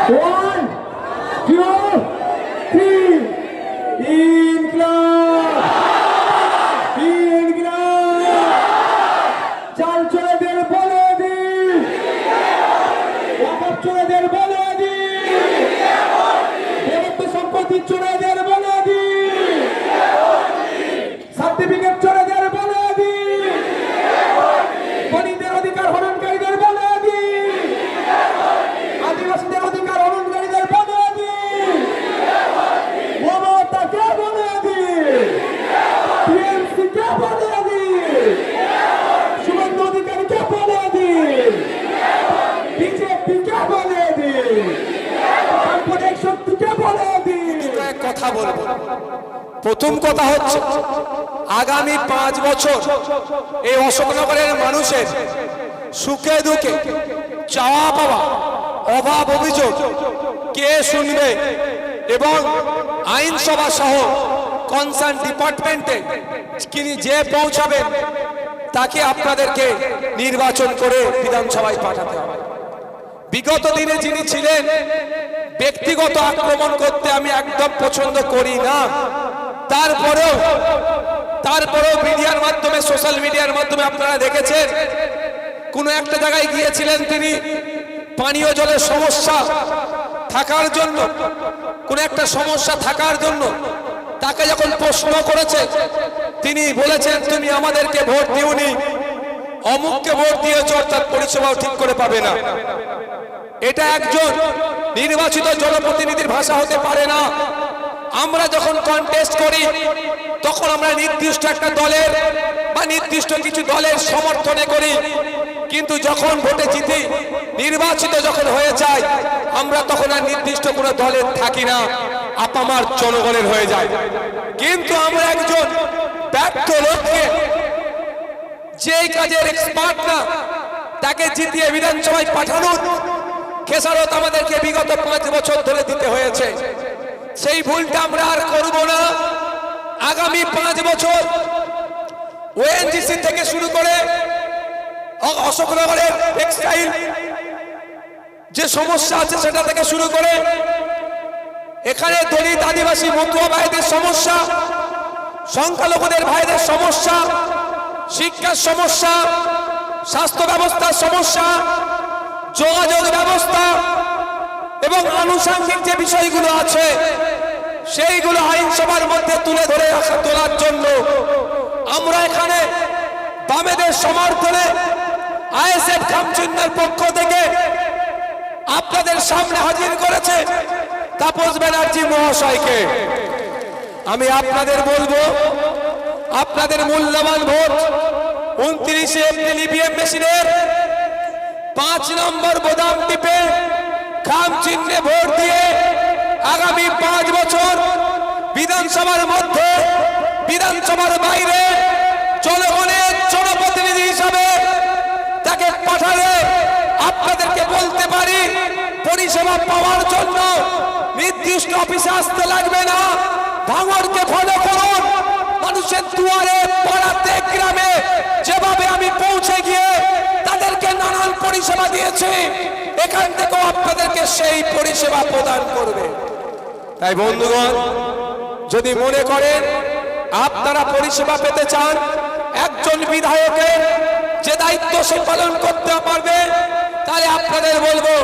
1, 2, 3. ইনকলাব, ইনকলাব। চাল চোরেদের বলে দি, ওয়াকফ চোরেদের বলে দি, দেবত্ব সম্পত্তি চোরেদের বলে দি, সার্টিফিকেট চোরেদের বলে দি, বণিকদের অধিকার হরণকারীদের বলে দি, আদিবাসীদের অধিকার হরণকারীদের বলে দি, মমতাকে বলে দি, টিএমসিকে বলে দি, শুভেন্দু অধিকারীকে বলে দি, বিজেপিকে বলে দি, সাম্প্রদায়িক শক্তিকে বলে দি। কথা বলবো। প্রথম কথা হচ্ছে আগামী 5 বছর এই অশোকনগরের মানুষের সুখে দুঃখে চাওয়া পাওয়া অভাব অভিযোগ কে শুনবে এবং আইনসভা সহ কনসার্ন ডিপার্টমেন্টে যে পৌঁছাবেন তাকে আপনাদেরকে নির্বাচন করে বিধানসভায় পাঠাতে হবে। বিগত দিনে যিনি ছিলেন ব্যক্তিগত আক্রমণ করতে আমি একদম পছন্দ করি না। তারপরেও মিডিয়ার মাধ্যমে সোশ্যাল মিডিয়ার মাধ্যমে আপনারা দেখেছেন কোন একটা জায়গায় গিয়েছিলেন তিনি পানীয় জলের সমস্যা থাকার জন্য, কোন একটা সমস্যা থাকার জন্য তাকে যখন প্রশ্ন করেছে তিনি বলেছেন তুমি আমাদেরকে ভোট দিওনি, অমুককে ভোট দিয়েছ, অর্থাৎ পরিষেবাও ঠিক করে পাবে না। এটা একজন নির্বাচিত জনপ্রতিনিধির ভাষা হতে পারে না। আমরা যখন কন্টেস্ট করি তখন আমরা নির্দিষ্ট একটা দলের বা নির্দিষ্ট কিছু দলের সমর্থনে করি, কিন্তু যখন ভোটে জিতি নির্বাচিত যখন হয়ে যায় আমরা তখন আর নির্দিষ্ট কোনো দলের থাকি না, আপামার জনগণের হয়ে যায়। কিন্তু আমরা একজন ব্যর্থ লোককে যে কাজের এক্সপার্ট না তাকে জিতিয়ে বিধানসভায় পাঠানোর খেসারত আমাদেরকে বিগত 5 বছর ধরে দিতে হয়েছে। সেই ভুলটা আমরা আর করব না। আগামী 5 বছর ওএনজিসি থেকে শুরু করে অশোকনগরের টেক্সটাইল যে সমস্যা আছে সেটা থেকে শুরু করে এখানে দলিত আদিবাসী মতুয়া ভাইদের সমস্যা, সংখ্যালঘুদের ভাইদের সমস্যা, শিক্ষার সমস্যা, স্বাস্থ্য ব্যবস্থার সমস্যা, যোগাযোগ ব্যবস্থা এবং আনুষঙ্গিক যে বিষয়গুলো আছে সেইগুলো আইনসভার মধ্যে তুলে ধরে তোলার জন্য আমরা এখানে বামেদের সমর্থনে আইএসএফ খামচিহ্নের পক্ষ থেকে আপনাদের সামনে হাজির করেছে তাপস ব্যানার্জি মহাশয়কে। আমি আপনাদের বলবো আপনাদের মূল্যবান ভোট 29 এপ্রিল ইভিএম মেশিনের 5 নম্বর বোতাম টিপে খাম চিহ্নে ভোট দিয়ে আগামী 5 বছর বিধানসভার মধ্যে বিধানসভার বাইরে জনগণের জনপ্রতিনিধি হিসাবে তাকে পাঠালে আপনাদেরকে বলতে পারি পরিষেবা পাওয়ার জন্য নির্দিষ্ট অফিসে আসতে লাগবে না। ভাঙড়কে ফলো করুন, মানুষের দুয়ারে পাড়াতে গ্রামে যেভাবে আমি পৌঁছে গিয়ে তাদেরকে নানান পরিষেবা দিয়েছি এখান থেকেও আপনাদেরকে সেই পরিষেবা প্রদান করবে। তাই বন্ধুগণ, যদি মনে করেন আপনারা পরিষেবা পেতে চান, একজন বিধায়কের যে দায়িত্ব সে পালন করতে পারবে, তাহলে আপনাদের বলবো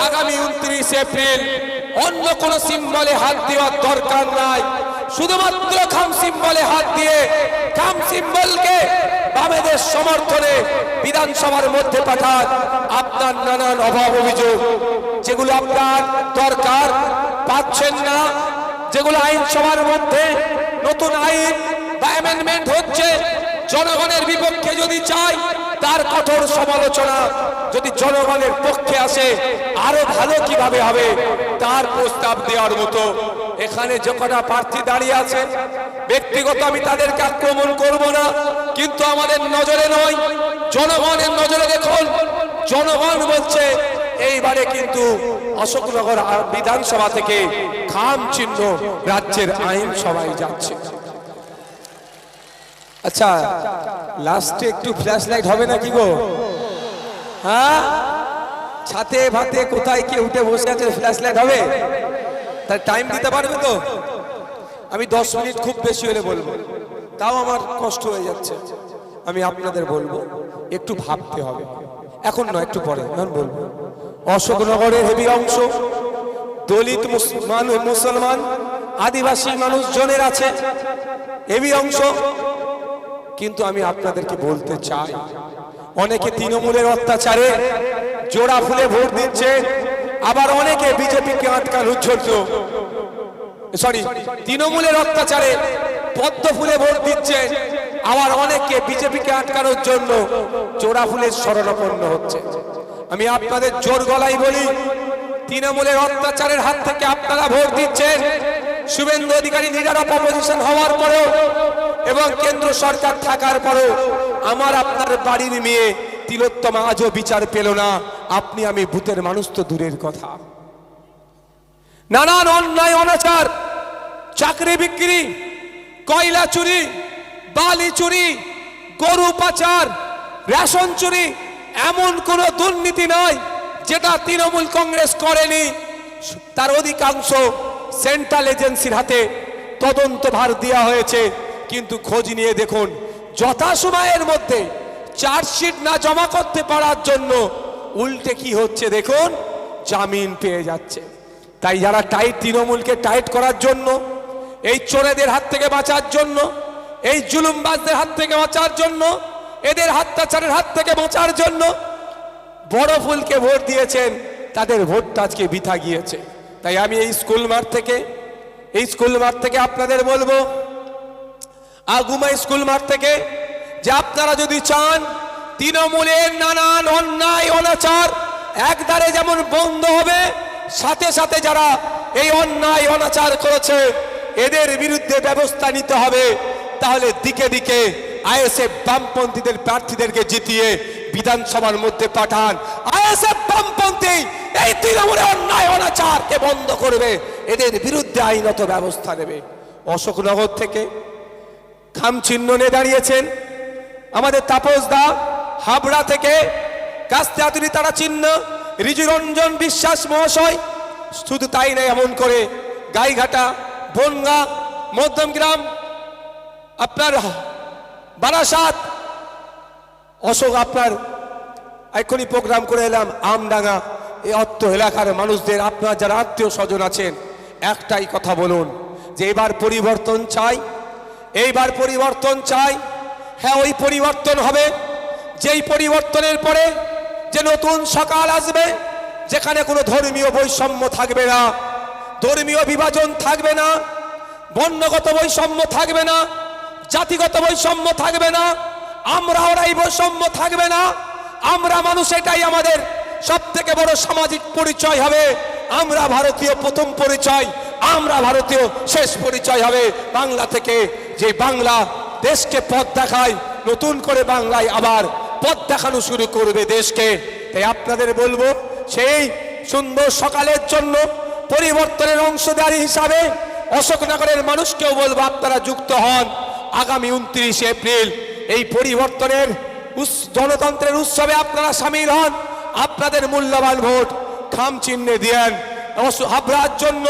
আগামী 29 এপ্রিল অন্য কোন সিম্বলে হাত দেওয়ার দরকার নাই, শুধুমাত্র খাম সিম্বলে হাত দিয়ে খাম সিম্বলকে বামেদের সমর্থনে বিধানসভার মধ্যে পাঠান। আপনার নানান অভাব অভিযোগ যেগুলো আপনার দরকার পাচ্ছেন না, যেগুলো আইনসভার মধ্যে নতুন আইন বা অ্যামেন্ডমেন্ট হচ্ছে জনগণের বিপক্ষে যদি চাই তার কঠোর সমালোচনা, যদি জনগণের পক্ষে আসে আরো ভালো কিভাবে হবে তার প্রস্তাব দেওয়ার মতো এখানে যে কটা প্রার্থী দাঁড়িয়ে আছেন ব্যক্তিগত আমি তাদেরকে আক্রমণ করব না, কিন্তু আমাদের নজরে নয় জনগণের নজরে দেখুন। জনগণ বলছে এইবারে কিন্তু অশোকনগর বিধানসভা থেকে খাম চিহ্ন রাজ্যের আইনসভায় যাচ্ছে। আচ্ছা, লাস্টে একটু ফ্ল্যাশ লাইট হবে নাকি গো? হ্যাঁ, ছাতে ভাতে কোথায় কে উঠে বসে আছে, ফ্ল্যাশ লাইট হবে, তাই টাইম দিতে পারবে তো? আমি 10 মিনিট খুব বেশি হলে বলবো, তাও আমার কষ্ট হয়ে যাচ্ছে। আমি আপনাদের বলবো একটু ভাবতে হবে, এখন নয় একটু পরে বলবো। অশোকনগরের হেভি অংশ দলিত মুসলমান আদিবাসী মানুষজনের আছে হেভি অংশ, কিন্তু আমি আপনাদেরকে বলতে চাই অনেকে তৃণমূলের অত্যাচারে জোড়া ফুলে ভোট দিচ্ছে, আবার অনেকে বিজেপিকে আটকানোর জন্য, তৃণমূলের অত্যাচারে পদ্ম ফুলে ভোট দিচ্ছে, আবার অনেকে বিজেপিকে আটকানোর জন্য জোড়া ফুলের শরণাপন্ন হচ্ছে। আমি আপনাদের জোর গলায় বলি, তৃণমূলের অত্যাচারের হাত থেকে আপনারা ভোট দিচ্ছেন, Suvendu Adhikari leader of opposition হওয়ার পরেও এবং কেন্দ্র সরকার থাকার পরেও আমার আপনার বাড়ির মেয়ে তিলোত্তমা আজও বিচার পেল না। আপনি আমি ভূতের মানুষ তো দূরের কথা। নানান অন্যায় অনাচার, চাকরি বিক্রি, কয়লা চুরি, বালি চুরি, গরু পাচার, রেশন চুরি, এমন কোন দুর্নীতি নয় যেটা তৃণমূল কংগ্রেস করেনি। তার অধিকাংশ সেন্ট্রাল এজেন্সির হাতে তদন্ত ভার দেওয়া হয়েছে, কিন্তু খোঁজ নিয়ে দেখুন যথাসময়ের মধ্যে চার্জশিট না জমা করতে পারার জন্য উল্টে কি হচ্ছে দেখুন, জামিন পেয়ে যাচ্ছে। তাই যারা টাইট, তৃণমূলকে টাইট করার জন্য, এই চোরেদের হাত থেকে বাঁচার জন্য, এই জুলুমবাজদের হাত থেকে বাঁচার জন্য, এদের অত্যাচারের হাত থেকে বাঁচার জন্য বড় ফুলকে ভোট দিয়েছেন, তাদের ভোটটা আজকে বৃথা গিয়েছে। তাই আমি এই স্কুল মাঠ থেকে আপনাদের বলবো, আগুমা স্কুল মাঠ থেকে, যে আপনারা যদি চান তৃণমূলের নানান অন্যায় অনাচার একধারে যেমন বন্ধ হবে, সাথে সাথে যারা এই অন্যায় অনাচার করেছে এদের বিরুদ্ধে ব্যবস্থা নিতে হবে। তাহলে দিকে দিকে আইএসএফ বামপন্থীদের প্রার্থীদেরকে জিতিয়ে বিধানসভার মধ্যে পাঠান। আইএসএফ বামপন্থী এই তৃণমূলের অন্যায় অনাচারকে বন্ধ করবে, এদের বিরুদ্ধে আইনত ব্যবস্থা নেবে। অশোকনগর থেকে খামচিহ্ন নিয়ে দাঁড়িয়েছেন আমাদের তাপস দা, হাবড়া থেকে কাস্তে আতুরি তারা চিহ্ন ঋজুরঞ্জন বিশ্বাস মহাশয়। শুধু তাই নয়, এমন করে গাইঘাটা, বনগা, মধ্যমগ্রাম, আপনার বারাসাত, অশোক, আপনার এখনই প্রোগ্রাম করে এলাম আমডাঙ্গা, এই অত্য এলাকার মানুষদের, আপনার যারা আত্মীয় স্বজন আছেন, একটাই কথা বলুন যে এবার পরিবর্তন চাই, এইবার পরিবর্তন চাই। হ্যাঁ, ওই পরিবর্তন হবে যেই পরিবর্তনের পরে যে নতুন সকাল আসবে, যেখানে কোনো ধর্মীয় বৈষম্য থাকবে না, ধর্মীয় বিভাজন থাকবে না, বর্ণগত বৈষম্য থাকবে না, জাতিগত বৈষম্য থাকবে না, আমরা ওরাই বৈষম্য থাকবে না। আমরা মানুষ, এটাই আমাদের সব থেকে বড় সামাজিক পরিচয় হবে। আমরা ভারতীয় প্রথম পরিচয়, আমরা ভারতীয় শেষ পরিচয় হবে। বাংলা থেকে যে বাংলা দেশকে পথ দেখায়, নতুন করে বাংলায় আবার পথ দেখানো শুরু করবে দেশকে। তাই আপনাদের বলবো, সেই সুন্দর সকালের জন্য পরিবর্তনের অংশীদারি হিসাবে অশোকনগরের মানুষকেও বলবো আপনারা যুক্ত হন। আগামী 29 এপ্রিল এই পরিবর্তনের গণতন্ত্রের উৎসবে আপনারা সামিল হন। আপনাদের মূল্যবান ভোট খাম চিহ্নে দেন। হাবড়ার জন্য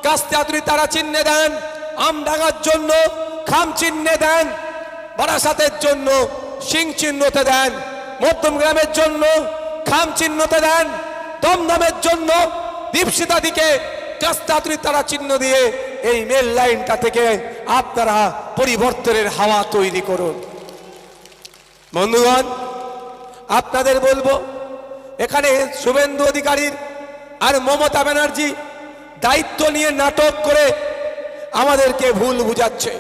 কাস্তে আতুরি তারা চিহ্নে দেন, আমডাঙ্গার জন্য খাম চিহ্নে দেন, বারাসাতের জন্য সিং চিহ্নতে দেন, মধ্যমগ্রামের জন্য খাম চিহ্নতে দেন, দমদমের জন্য দীপশিতা দিকে কাস্তে আতুরি তারা চিহ্ন দিয়ে এই মেল লাইনটা থেকে আপনারা পরিবর্তনের হাওয়া তৈরি করুন। বন্ধুগণ, আপনাদের বলবো, এখানে শুভেন্দু অধিকারীর আর মমতা ব্যানার্জি দায়িত্ব নিয়ে নাটক করে আমাদেরকে ভুল বুঝাচ্ছে,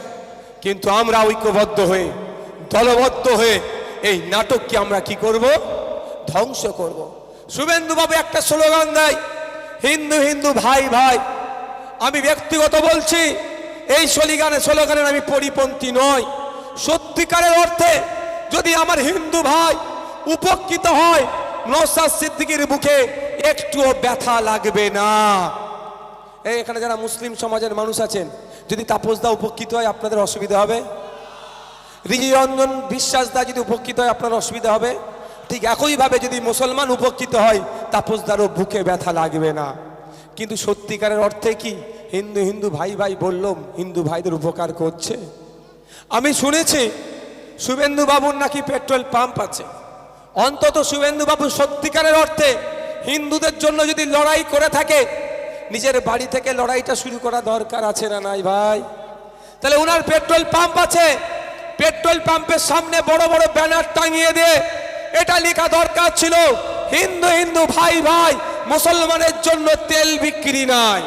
কিন্তু আমরা ঐক্যবদ্ধ হয়ে, দলবদ্ধ হয়ে এই নাটককে আমরা কি করব? ধ্বংস করব। শুভেন্দু বাবু একটা স্লোগান দেয়, হিন্দু হিন্দু ভাই ভাই। আমি ব্যক্তিগত বলছি, এই স্লোগানের আমি পরিপন্থী নয়। সত্যিকারের অর্থে যদি আমার হিন্দু ভাই উপকৃত হয়, নওশাদ সিদ্দিকীর বুকে একটুও ব্যথা লাগবে না। এখানে যারা মুসলিম সমাজের মানুষ আছেন, যদি তাপসদা উপকৃত হয় আপনাদের অসুবিধা হবে? ঋজুরঞ্জন বিশ্বাস দা যদি উপকৃত হয় আপনার অসুবিধা হবে? ঠিক একইভাবে যদি মুসলমান উপকৃত হয় তাপসদারও বুকে ব্যথা লাগবে না। কিন্তু সত্যিকারের অর্থে কি হিন্দু হিন্দু ভাই ভাই বললাম, হিন্দু ভাইদের উপকার করছে? আমি শুনেছি শুভেন্দু বাবুর নাকি পেট্রোল পাম্প আছে। অন্তত শুভেন্দু বাবু সত্যিকারের অর্থে হিন্দুদের জন্য যদি লড়াই করে থাকে, নিজের বাড়ি থেকে লড়াইটা শুরু করা দরকার আছে না নাই ভাই? তাহলে ওনার পেট্রোল পাম্প আছে, পেট্রোল পাম্পের সামনে বড় বড় ব্যানার টাঙিয়ে দিয়ে এটা লেখা দরকার ছিল, হিন্দু হিন্দু ভাই ভাই, মুসলমানের জন্য তেল বিক্রি নাই।